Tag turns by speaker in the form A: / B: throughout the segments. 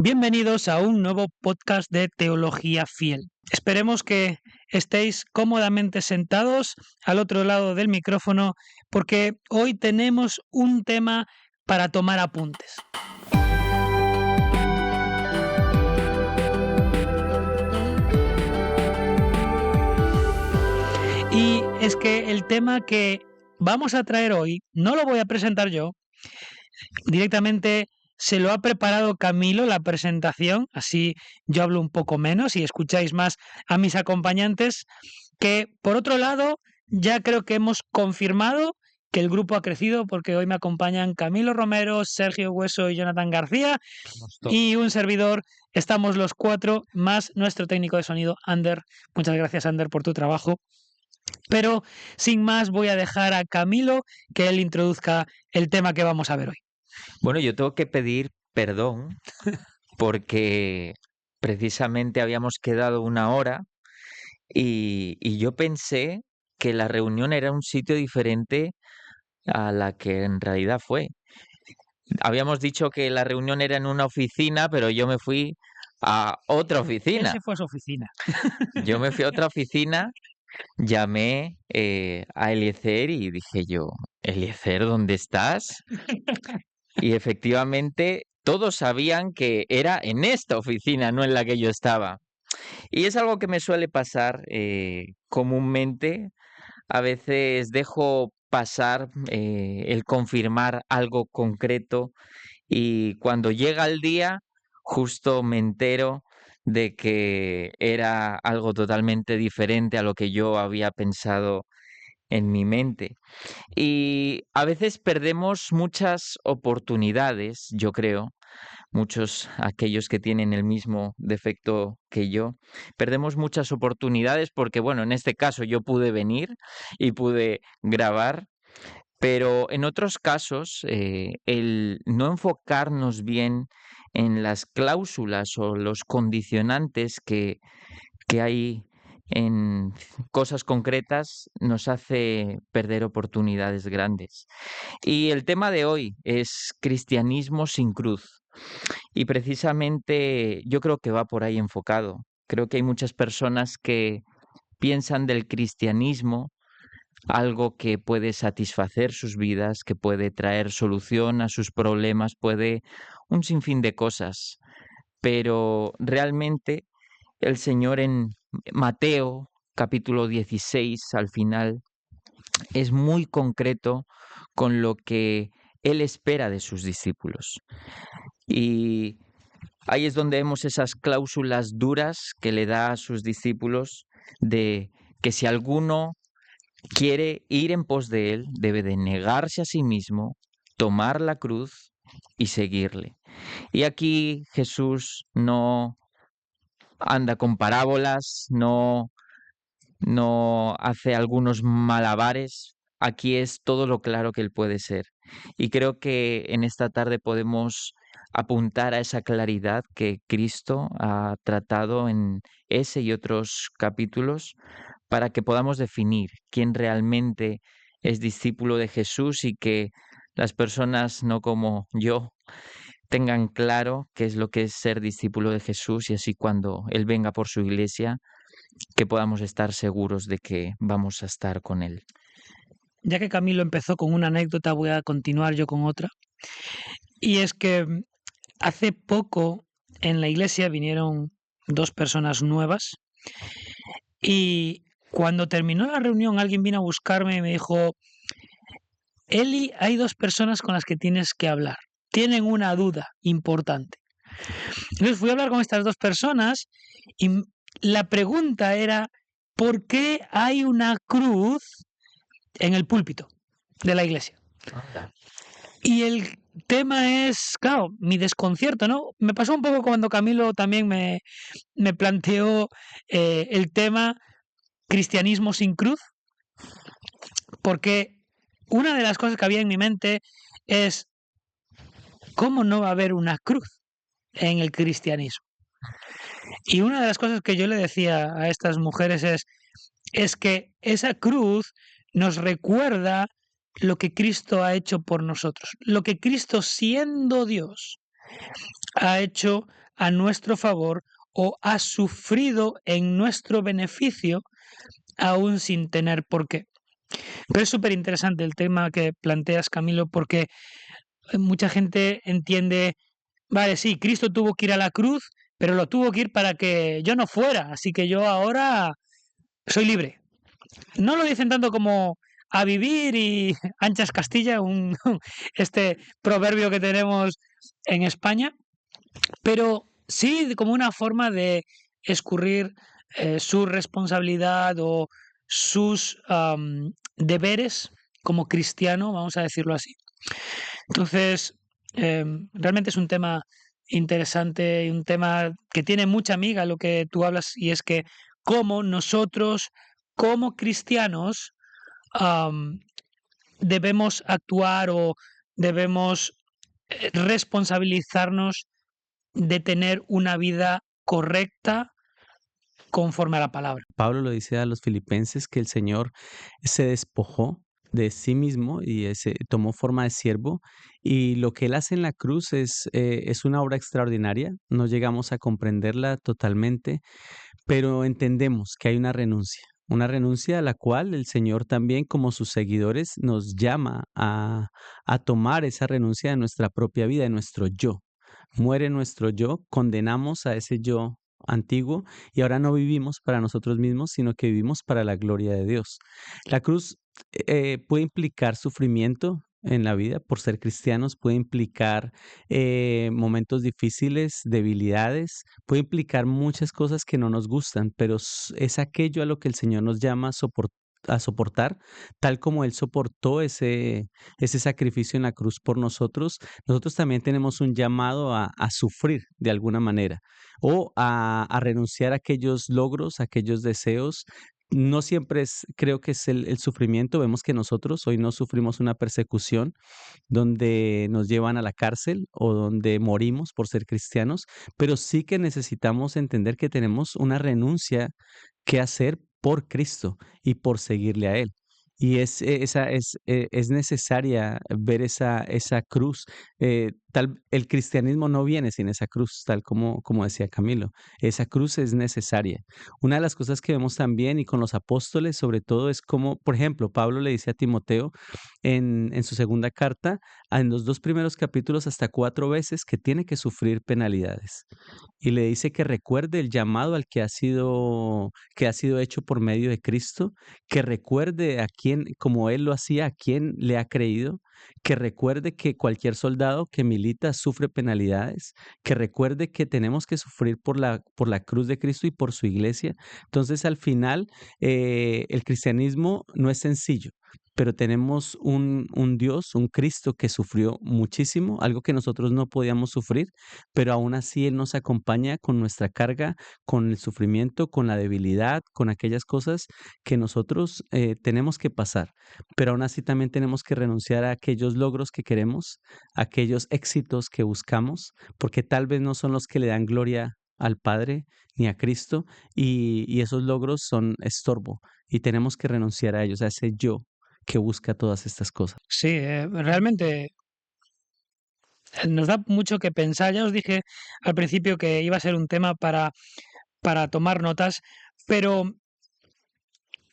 A: Bienvenidos a un nuevo podcast de Teología Fiel. Esperemos que estéis cómodamente sentados al otro lado del micrófono porque hoy tenemos un tema para tomar apuntes. Y es que el tema que vamos a traer hoy no lo voy a presentar yo, directamente se lo ha preparado Camilo la presentación, así yo hablo un poco menos y escucháis más a mis acompañantes, que por otro lado ya creo que hemos confirmado que el grupo ha crecido porque hoy me acompañan Camilo Romero, Sergio Hueso y Jonathan García y un servidor. Estamos los cuatro más nuestro técnico de sonido, Ander. Muchas gracias, Ander, por tu trabajo. Pero sin más voy a dejar a Camilo que él introduzca el tema que vamos a ver hoy.
B: Bueno, yo tengo que pedir perdón porque precisamente habíamos quedado una hora y yo pensé que la reunión era un sitio diferente a la que en realidad fue. Habíamos dicho que la reunión era en una oficina, pero yo me fui a otra oficina.
A: Ese fue su oficina.
B: Yo me fui a otra oficina, llamé a Eliezer y dije yo, Eliezer, ¿dónde estás? Y efectivamente todos sabían que era en esta oficina, no en la que yo estaba. Y es algo que me suele pasar comúnmente. A veces dejo pasar el confirmar algo concreto y cuando llega el día, justo me entero de que era algo totalmente diferente a lo que yo había pensado en mi mente. Y a veces perdemos muchas oportunidades, yo creo, muchos aquellos que tienen el mismo defecto que yo, perdemos muchas oportunidades porque, bueno, en este caso yo pude venir y pude grabar, pero en otros casos el no enfocarnos bien en las cláusulas o los condicionantes que hay en cosas concretas nos hace perder oportunidades grandes. Y el tema de hoy es cristianismo sin cruz. Y precisamente yo creo que va por ahí enfocado. Creo que hay muchas personas que piensan del cristianismo algo que puede satisfacer sus vidas, que puede traer solución a sus problemas, puede un sinfín de cosas. Pero realmente el Señor en Mateo capítulo 16 al final es muy concreto con lo que Él espera de sus discípulos. Y ahí es donde vemos esas cláusulas duras que le da a sus discípulos de que si alguno quiere ir en pos de Él, debe de negarse a sí mismo, tomar la cruz y seguirle. Y aquí Jesús no anda con parábolas, no hace algunos malabares. Aquí es todo lo claro que Él puede ser. Y creo que en esta tarde podemos apuntar a esa claridad que Cristo ha tratado en ese y otros capítulos para que podamos definir quién realmente es discípulo de Jesús y que las personas no como yo tengan claro qué es lo que es ser discípulo de Jesús y así cuando Él venga por su iglesia, que podamos estar seguros de que vamos a estar con Él.
A: Ya que Camilo empezó con una anécdota, voy a continuar yo con otra. Y es que hace poco en la iglesia vinieron dos personas nuevas y cuando terminó la reunión alguien vino a buscarme y me dijo, Eli, hay dos personas con las que tienes que hablar. Tienen una duda importante. Entonces fui a hablar con estas dos personas y la pregunta era, ¿por qué hay una cruz en el púlpito de la iglesia? Y el tema es, claro, mi desconcierto, ¿no? Me pasó un poco cuando Camilo también me planteó el tema cristianismo sin cruz, porque una de las cosas que había en mi mente es, ¿cómo no va a haber una cruz en el cristianismo? Y una de las cosas que yo le decía a estas mujeres es que esa cruz nos recuerda lo que Cristo ha hecho por nosotros, lo que Cristo siendo Dios ha hecho a nuestro favor o ha sufrido en nuestro beneficio aún sin tener por qué. Pero es súper interesante el tema que planteas, Camilo, porque mucha gente entiende, vale, sí, Cristo tuvo que ir a la cruz, pero lo tuvo que ir para que yo no fuera, así que yo ahora soy libre. No lo dicen tanto como a vivir y anchas Castilla, este proverbio que tenemos en España, pero sí como una forma de escurrir su responsabilidad o sus deberes como cristiano, vamos a decirlo así. Entonces, realmente es un tema interesante y un tema que tiene mucha amiga lo que tú hablas, y es que cómo nosotros, como cristianos, am, debemos actuar o debemos responsabilizarnos de tener una vida correcta conforme a la palabra.
C: Pablo lo dice a los filipenses que el Señor se despojó de sí mismo y tomó forma de siervo, y lo que él hace en la cruz es una obra extraordinaria. No llegamos a comprenderla totalmente, pero entendemos que hay una renuncia a la cual el Señor también, como sus seguidores, nos llama a tomar esa renuncia de nuestra propia vida, de nuestro yo. Muere nuestro yo, condenamos a ese yo antiguo y ahora no vivimos para nosotros mismos, sino que vivimos para la gloria de Dios. La cruz puede implicar sufrimiento en la vida por ser cristianos, puede implicar momentos difíciles, debilidades, puede implicar muchas cosas que no nos gustan, pero es aquello a lo que el Señor nos llama a soportar, tal como Él soportó ese sacrificio en la cruz por nosotros. Nosotros también tenemos un llamado a sufrir de alguna manera o a renunciar a aquellos logros, a aquellos deseos. No siempre creo que es el sufrimiento. Vemos que nosotros hoy no sufrimos una persecución donde nos llevan a la cárcel o donde morimos por ser cristianos, pero sí que necesitamos entender que tenemos una renuncia que hacer por Cristo y por seguirle a Él. Y es necesaria ver esa cruz. El cristianismo no viene sin esa cruz, tal como decía Camilo. Esa cruz es necesaria. Una de las cosas que vemos también y con los apóstoles, sobre todo, es como, por ejemplo, Pablo le dice a Timoteo en su segunda carta, en los 2 primeros capítulos, hasta 4 veces, que tiene que sufrir penalidades. Y le dice que recuerde el llamado al que ha sido hecho por medio de Cristo, que recuerde a quién, como Él lo hacía, a quién le ha creído, que recuerde que cualquier soldado que milita sufre penalidades, que recuerde que tenemos que sufrir por la cruz de Cristo y por su iglesia. Entonces, al final, el cristianismo no es sencillo, pero tenemos un Dios, un Cristo que sufrió muchísimo, algo que nosotros no podíamos sufrir, pero aún así Él nos acompaña con nuestra carga, con el sufrimiento, con la debilidad, con aquellas cosas que nosotros tenemos que pasar, pero aún así también tenemos que renunciar a aquellos logros que queremos, a aquellos éxitos que buscamos, porque tal vez no son los que le dan gloria al Padre ni a Cristo, y esos logros son estorbo, y tenemos que renunciar a ellos, a ese yo que busca todas estas cosas.
A: Sí, realmente nos da mucho que pensar. Ya os dije al principio que iba a ser un tema para tomar notas, pero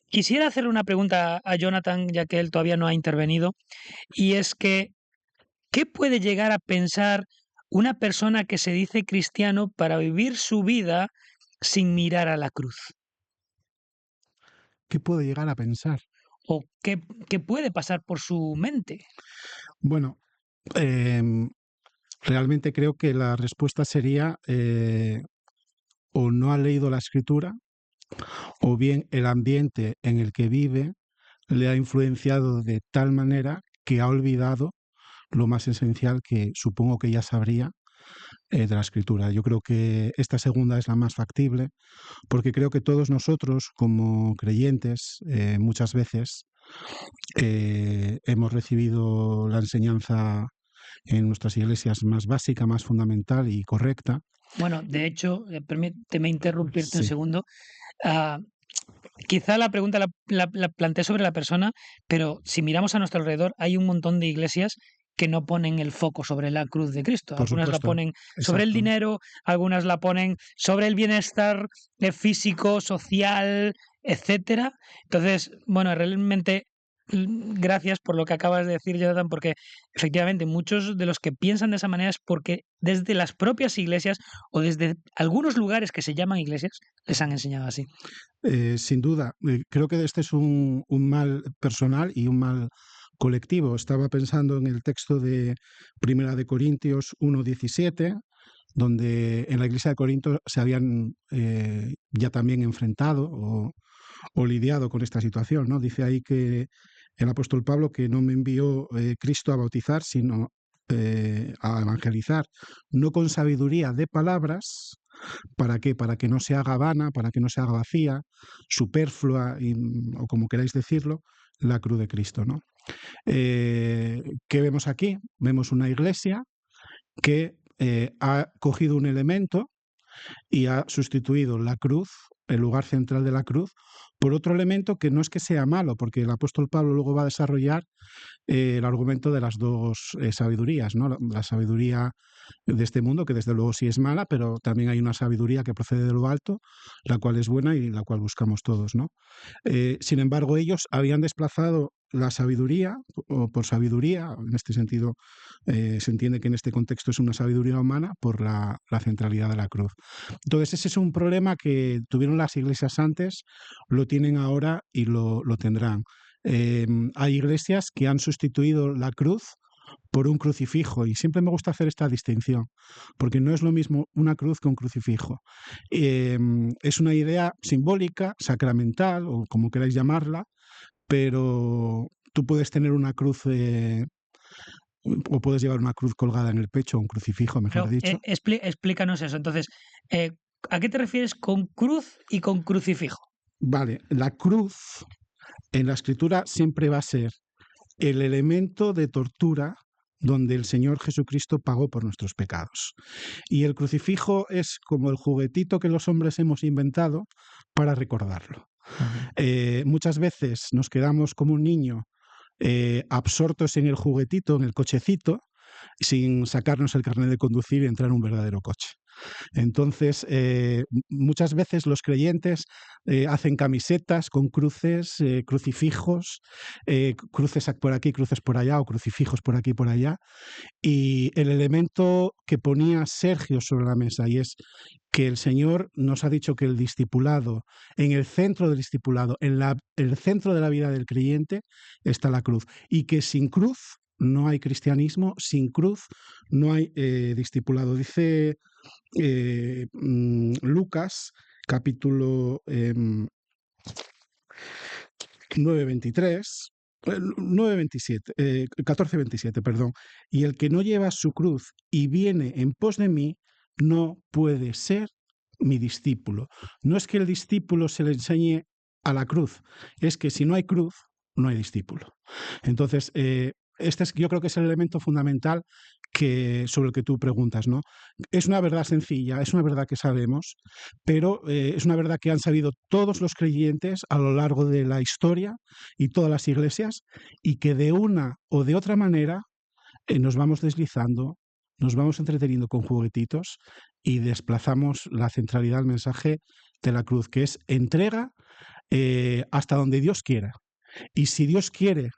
A: quisiera hacerle una pregunta a Jonathan, ya que él todavía no ha intervenido, y es que, ¿qué puede llegar a pensar una persona que se dice cristiano para vivir su vida sin mirar a la cruz?
D: ¿Qué puedo llegar a pensar?
A: ¿O qué puede pasar por su mente?
D: Bueno, em, realmente creo que la respuesta sería o no ha leído la escritura, o bien el ambiente en el que vive le ha influenciado de tal manera que ha olvidado lo más esencial que supongo que ya sabría de la escritura. Yo creo que esta segunda es la más factible, porque creo que todos nosotros, como creyentes, muchas veces hemos recibido la enseñanza en nuestras iglesias más básica, más fundamental y correcta.
A: Bueno, de hecho, permíteme interrumpirte un
D: Sí,
A: segundo. Ah, quizá la pregunta la planteé sobre la persona, pero si miramos a nuestro alrededor, hay un montón de iglesias que no ponen el foco sobre la cruz de Cristo.
D: Por
A: Algunas la
D: supuesto,
A: ponen sobre el
D: exacto.
A: dinero, algunas la ponen sobre el bienestar físico, social, etcétera. Entonces, bueno, realmente gracias por lo que acabas de decir, Jonathan, porque efectivamente muchos de los que piensan de esa manera es porque desde las propias iglesias o desde algunos lugares que se llaman iglesias les han enseñado así.
D: Sin duda, creo que este es un mal personal y un mal colectivo. Estaba pensando en el texto de Primera de Corintios 1:17, donde en la iglesia de Corinto se habían ya también enfrentado o lidiado con esta situación, ¿no? Dice ahí que el apóstol Pablo que no me envió Cristo a bautizar, sino a evangelizar, no con sabiduría de palabras. ¿Para qué? Para que no se haga vana, para que no se haga vacía, superflua, o como queráis decirlo, la cruz de Cristo, ¿no? ¿Qué vemos aquí? Vemos una iglesia que ha cogido un elemento y ha sustituido la cruz, el lugar central de la cruz, por otro elemento que no es que sea malo, porque el apóstol Pablo luego va a desarrollar el argumento de las dos sabidurías, ¿no? La sabiduría de este mundo, que desde luego sí es mala, pero también hay una sabiduría que procede de lo alto, la cual es buena y la cual buscamos todos, ¿no? Sin embargo, ellos habían desplazado la sabiduría, o por sabiduría, en este sentido se entiende que en este contexto es una sabiduría humana, por la centralidad de la cruz. Entonces ese es un problema que tuvieron las iglesias antes, lo tienen ahora y lo tendrán. Hay iglesias que han sustituido la cruz por un crucifijo, y siempre me gusta hacer esta distinción, porque no es lo mismo una cruz que un crucifijo. Es una idea simbólica, sacramental, o como queráis llamarla, pero tú puedes tener una cruz o puedes llevar una cruz colgada en el pecho, un crucifijo, mejor
A: Pero
D: dicho.
A: explícanos eso. Entonces, ¿a qué te refieres con cruz y con crucifijo?
D: Vale, la cruz en la escritura siempre va a ser el elemento de tortura donde el Señor Jesucristo pagó por nuestros pecados. Y el crucifijo es como el juguetito que los hombres hemos inventado para recordarlo. Muchas veces nos quedamos como un niño absortos en el juguetito, en el cochecito, sin sacarnos el carnet de conducir y entrar en un verdadero coche. Entonces, muchas veces los creyentes hacen camisetas con cruces, crucifijos, cruces por aquí, cruces por allá, o crucifijos por aquí y por allá. Y el elemento que ponía Sergio sobre la mesa, y es que el Señor nos ha dicho que el discipulado, en el centro del discipulado, en el centro de la vida del creyente, está la cruz. Y que sin cruz no hay cristianismo, sin cruz no hay discipulado. Dice Lucas, capítulo 9:23, 9:27, 14:27, perdón. Y el que no lleva su cruz y viene en pos de mí, no puede ser mi discípulo. No es que el discípulo se le enseñe a la cruz, es que si no hay cruz, no hay discípulo. Entonces, yo creo que es el elemento fundamental sobre el que tú preguntas, ¿no? Es una verdad sencilla, es una verdad que sabemos, pero es una verdad que han sabido todos los creyentes a lo largo de la historia y todas las iglesias, y que de una o de otra manera nos vamos deslizando, nos vamos entreteniendo con juguetitos y desplazamos la centralidad del mensaje de la cruz, que es entrega hasta donde Dios quiera. Y si Dios quiere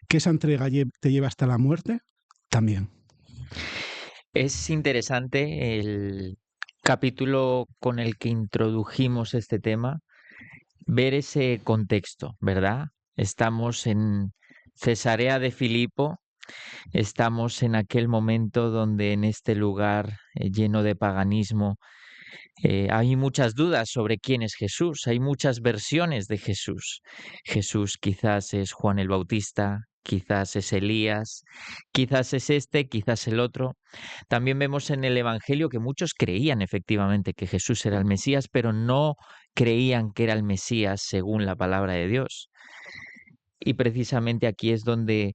D: que esa entrega te lleve hasta la muerte, también.
B: Es interesante el capítulo con el que introdujimos este tema, ver ese contexto, ¿verdad? Estamos en Cesarea de Filipo, estamos en aquel momento donde en este lugar lleno de paganismo hay muchas dudas sobre quién es Jesús, hay muchas versiones de Jesús. Jesús quizás es Juan el Bautista, quizás es Elías, quizás es este, quizás el otro. También vemos en el Evangelio que muchos creían efectivamente que Jesús era el Mesías, pero no creían que era el Mesías según la palabra de Dios. Y precisamente aquí es donde,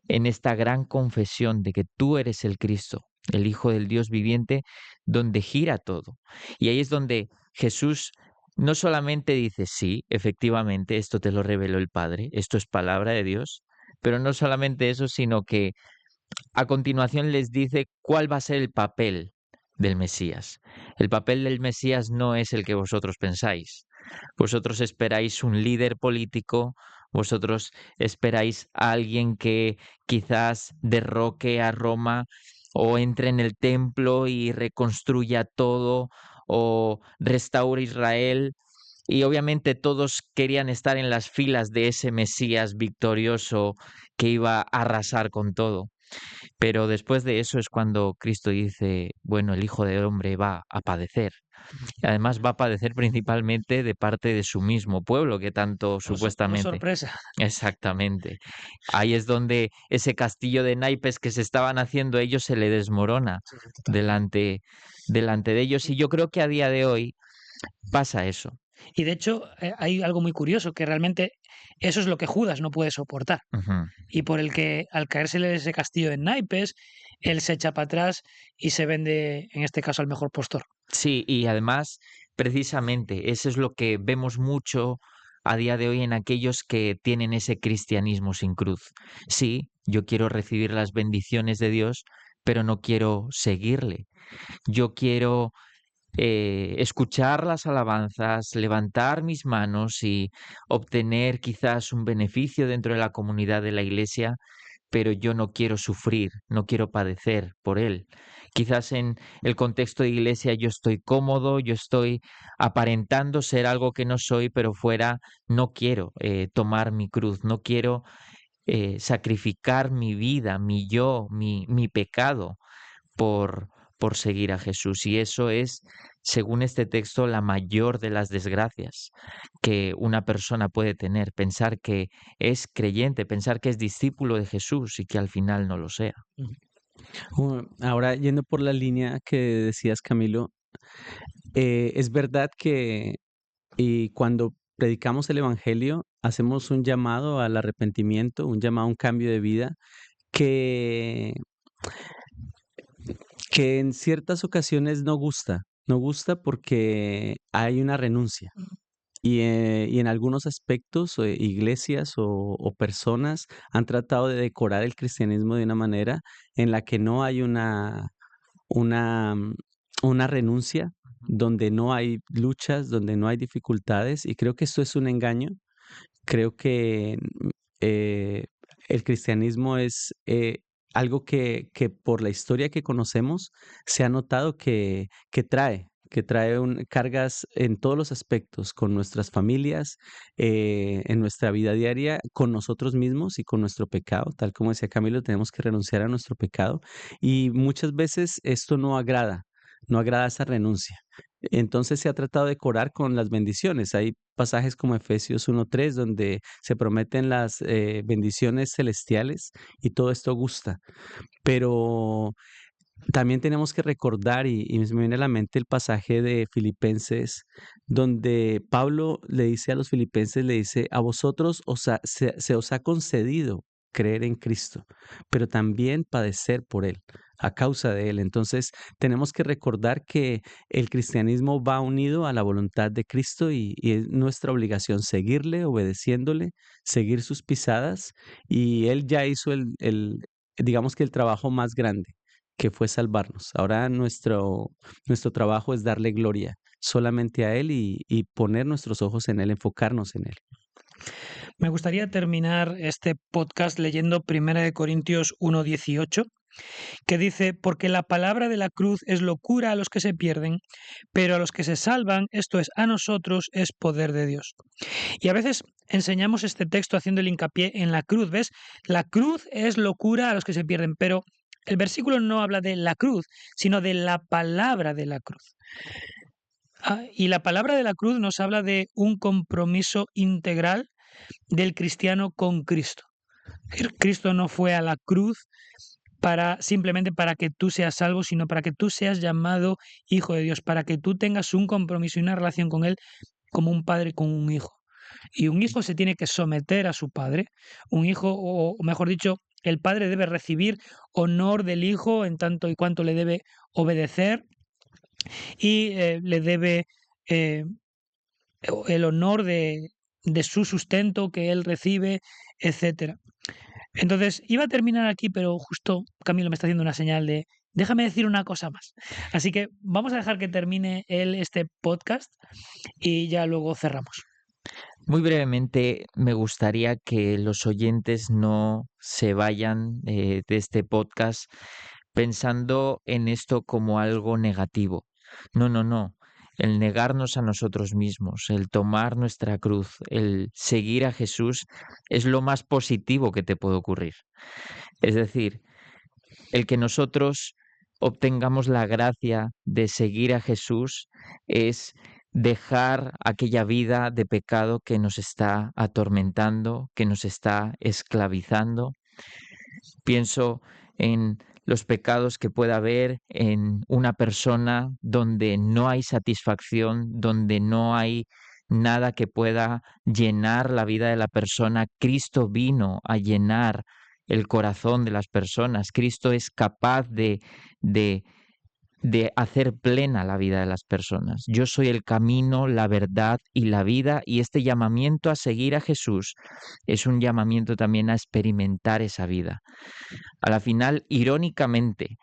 B: en esta gran confesión de que tú eres el Cristo, el Hijo del Dios viviente, donde gira todo. Y ahí es donde Jesús no solamente dice, sí, efectivamente, esto te lo reveló el Padre, esto es palabra de Dios, pero no solamente eso, sino que a continuación les dice cuál va a ser el papel del Mesías. El papel del Mesías no es el que vosotros pensáis. Vosotros esperáis un líder político, vosotros esperáis a alguien que quizás derroque a Roma o entre en el templo y reconstruya todo o restaure Israel. Y obviamente todos querían estar en las filas de ese Mesías victorioso que iba a arrasar con todo. Pero después de eso es cuando Cristo dice, bueno, el Hijo del Hombre va a padecer. Y además va a padecer principalmente de parte de su mismo pueblo, que tanto
A: Oh,
B: supuestamente...
A: sorpresa.
B: Exactamente. Ahí es donde ese castillo de naipes que se estaban haciendo ellos se le desmorona delante de ellos. Y yo creo que a día de hoy pasa eso.
A: Y de hecho, hay algo muy curioso, que realmente eso es lo que Judas no puede soportar.
B: Ujú.
A: Y por el que al caérsele ese castillo de naipes, él se echa para atrás y se vende, en este caso, al mejor postor.
B: Sí, y además, precisamente, eso es lo que vemos mucho a día de hoy en aquellos que tienen ese cristianismo sin cruz. Sí, yo quiero recibir las bendiciones de Dios, pero no quiero seguirle. Yo quiero escuchar las alabanzas, levantar mis manos y obtener quizás un beneficio dentro de la comunidad de la iglesia, pero yo no quiero sufrir, no quiero padecer por él. Quizás en el contexto de iglesia yo estoy cómodo, yo estoy aparentando ser algo que no soy, pero fuera no quiero tomar mi cruz, no quiero sacrificar mi vida, mi yo, mi pecado por, por seguir a Jesús. Y eso es, según este texto, la mayor de las desgracias que una persona puede tener, pensar que es creyente, pensar que es discípulo de Jesús y que al final no lo sea.
C: Ahora, yendo por la línea que decías, Camilo, es verdad que cuando predicamos el Evangelio, hacemos un llamado al arrepentimiento, un llamado a un cambio de vida que, que en ciertas ocasiones no gusta porque hay una renuncia. Y en algunos aspectos, iglesias o personas han tratado de decorar el cristianismo de una manera en la que no hay una, mm, una renuncia, donde no hay luchas, donde no hay dificultades, y creo que esto es un engaño. Creo que eh, el cristianismo es algo que por la historia que conocemos se ha notado que trae cargas en todos los aspectos, con nuestras familias, en nuestra vida diaria, con nosotros mismos y con nuestro pecado. Tal como decía Camilo, tenemos que renunciar a nuestro pecado. Y muchas veces esto no agrada esa renuncia. Entonces se ha tratado de decorar con las bendiciones. Hay pasajes como Efesios 1:3 donde se prometen las bendiciones celestiales y todo esto gusta. Pero también tenemos que recordar, y me viene a la mente el pasaje de Filipenses, donde Pablo le dice a los filipenses, le dice, a vosotros se os ha concedido creer en Cristo, pero también padecer por Él, a causa de Él. Entonces, tenemos que recordar que el cristianismo va unido a la voluntad de Cristo y es nuestra obligación seguirle, obedeciéndole, seguir sus pisadas, y Él ya hizo digamos que el trabajo más grande que fue salvarnos. Ahora nuestro trabajo es darle gloria solamente a Él y poner nuestros ojos en Él, enfocarnos en Él.
A: Me gustaría terminar este podcast leyendo 1 Corintios 1:18, que dice, porque la palabra de la cruz es locura a los que se pierden, pero a los que se salvan, esto es, a nosotros, es poder de Dios. Y a veces enseñamos este texto haciendo el hincapié en la cruz, ¿ves? La cruz es locura a los que se pierden, pero el versículo no habla de la cruz, sino de la palabra de la cruz. Y la palabra de la cruz nos habla de un compromiso integral del cristiano con Cristo. Cristo no fue a la cruz simplemente para que tú seas salvo, sino para que tú seas llamado hijo de Dios, para que tú tengas un compromiso y una relación con Él como un padre con un hijo. Y un hijo se tiene que someter a su padre. Un hijo, o mejor dicho, el padre debe recibir honor del hijo en tanto y cuanto le debe obedecer y le debe el honor de su sustento que él recibe, etcétera. Entonces, iba a terminar aquí, pero justo Camilo me está haciendo una señal de déjame decir una cosa más. Así que vamos a dejar que termine él este podcast y ya luego cerramos.
B: Muy brevemente, me gustaría que los oyentes no se vayan de este podcast pensando en esto como algo negativo. No, no, no. El negarnos a nosotros mismos, el tomar nuestra cruz, el seguir a Jesús es lo más positivo que te puede ocurrir. Es decir, el que nosotros obtengamos la gracia de seguir a Jesús es dejar aquella vida de pecado que nos está atormentando, que nos está esclavizando. Pienso en los pecados que pueda haber en una persona donde no hay satisfacción, donde no hay nada que pueda llenar la vida de la persona. Cristo vino a llenar el corazón de las personas. Cristo es capaz de hacer plena la vida de las personas. Yo soy el camino, la verdad y la vida, y este llamamiento a seguir a Jesús es un llamamiento también a experimentar esa vida. A la final, irónicamente,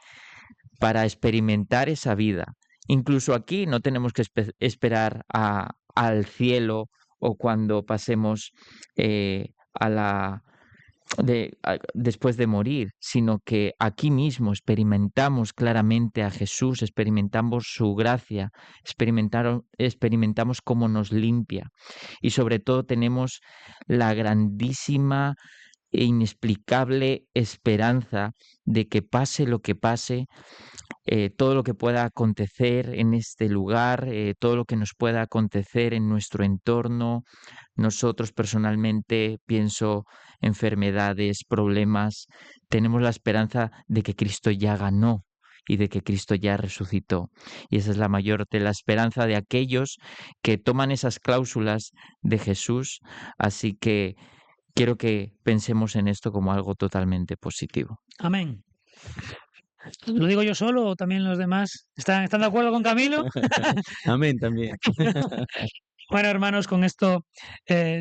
B: para experimentar esa vida, incluso aquí no tenemos que esperar al cielo o cuando pasemos después de morir, sino que aquí mismo experimentamos claramente a Jesús, experimentamos su gracia, experimentamos cómo nos limpia y sobre todo tenemos la grandísima e inexplicable esperanza de que pase lo que pase, todo lo que pueda acontecer en este lugar, todo lo que nos pueda acontecer en nuestro entorno. Nosotros personalmente pienso enfermedades, problemas, tenemos la esperanza de que Cristo ya ganó y de que Cristo ya resucitó. Y esa es la mayor de la esperanza de aquellos que toman esas cláusulas de Jesús. Así que quiero que pensemos en esto como algo totalmente positivo.
A: Amén. ¿Lo digo yo solo o también los demás? ¿Están de acuerdo con Camilo?
C: Amén también.
A: Bueno, hermanos, con esto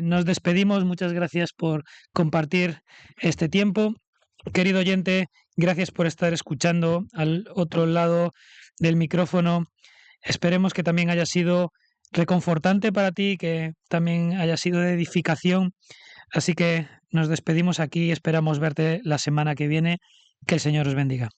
A: nos despedimos. Muchas gracias por compartir este tiempo. Querido oyente, gracias por estar escuchando al otro lado del micrófono. Esperemos que también haya sido reconfortante para ti, que también haya sido de edificación. Así que nos despedimos aquí y esperamos verte la semana que viene. Que el Señor os bendiga.